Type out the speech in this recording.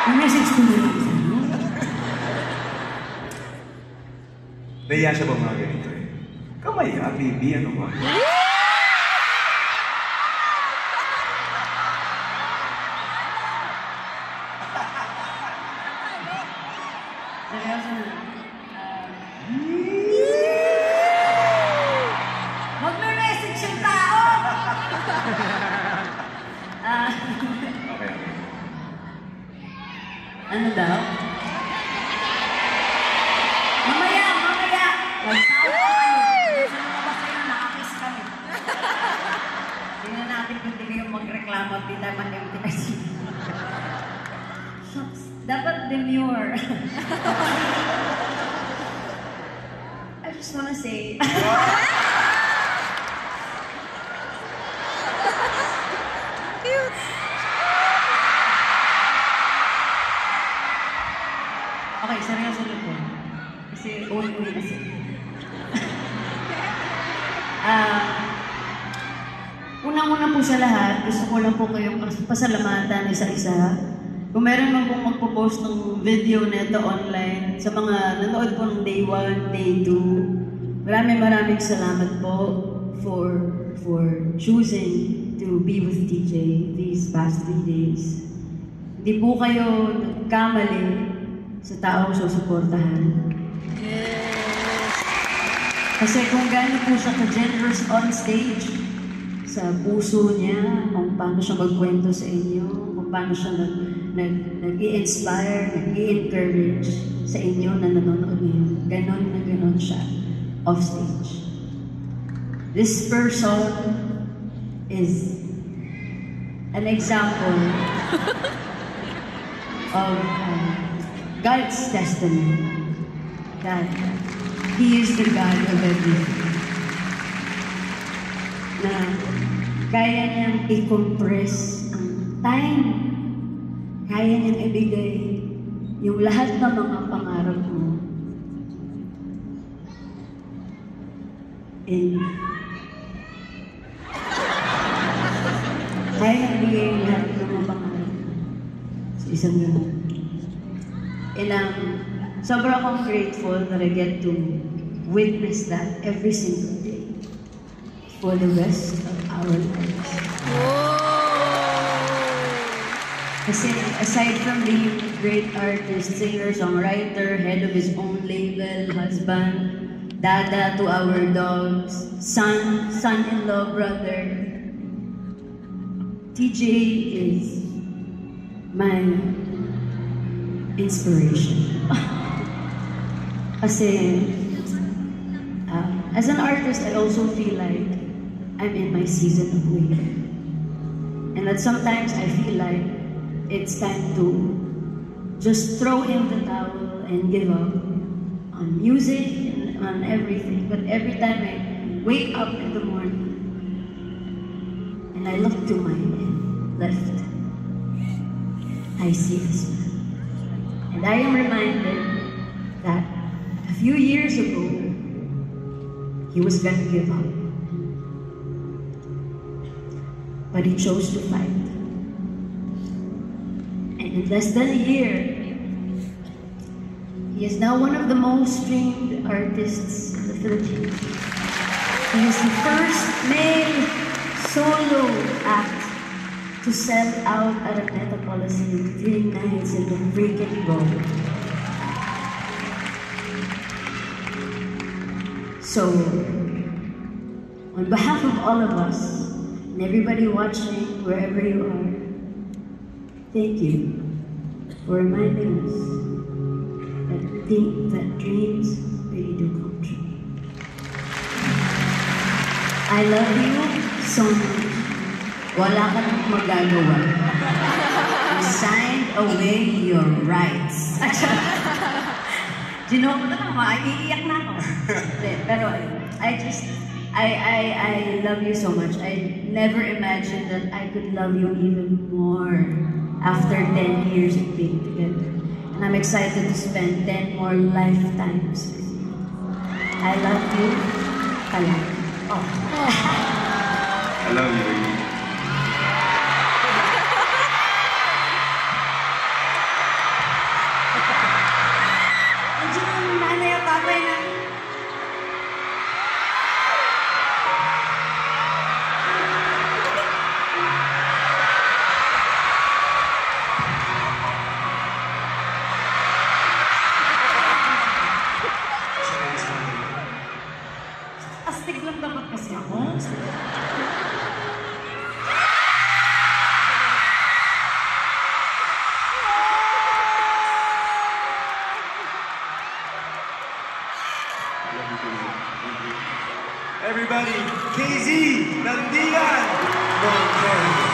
May message ko na lang sa'yo. Nahiya siya ba mga ganito eh? Kamaya, baby, ano ba? Seryoso na. Magme-message yung tao! Okay. Ano daw? Mamaya! Magsawa kayo! Gusto nyo ba sa'yo nakakiss kami? Tingnan natin kung hindi kayo magreklamo at di tayo mag-MTRC. Shucks, dapat demure. I just wanna say... Cute! Okay, seryoso na po. Kasi uwi-uwi kasi. Unang-una po sa lahat, gusto ko lang po kayong pasalamatan isa-isa. Kung meron man pong magpo-post ng video nito online, sa mga nanood po ng day 1, day 2, maraming salamat po for choosing to be with DJ these past 3 days. Hindi po kayo nagkamali sa taong susuportahan. Yes! Kasi kung gaano po siya ka-generous on stage, sa puso niya, kung paano siya magkwento sa inyo, kung paano siya nag-i-inspire, nag-i-encourage sa inyo na nanonood niyo. Ganon na ganon siya off stage. This person is an example of God's testament that He is the God of everything. Na kaya niyang i-compress ang time, kaya niyang ibigay yung lahat ng mga pangarap mo kaya niyang ibigay yung lahat ng mga pangarap mo sa isang ganon. Sobrang akong grateful that I get to witness that every single day for the rest of our lives. Kasi aside from being a great artist, singer, songwriter, head of his own label, husband, dada to our dogs, son-in-law, brother, TJ is my inspiration. Kasi as an artist, I also feel like I'm in my season of waiting. And that sometimes I feel like it's time to just throw in the towel and give up on music and on everything. But every time I wake up in the morning and I look to my left, I see this man. And I am reminded that a few years ago, he was going to give up. But he chose to fight. And in less than a year, he is now one of the most streamed artists in the Philippines. He is the first male solo act to sell out at a Meta Coliseum 3 nights in the freaking goal. So, on behalf of all of us, and everybody watching, wherever you are, thank you for reminding us that dreams really do come true. I love you so much. Wala ka nang magagawa. You signed away your rights. Ginoon ko na naman, iiyak na ako. Pero I love you so much. I never imagined that I could love you even more after 10 years of being together. And I'm excited to spend 10 more lifetimes with you. I love you. Palagi. Oh. I love you, baby. Kasi ako. Everybody, KZ, Nandigan!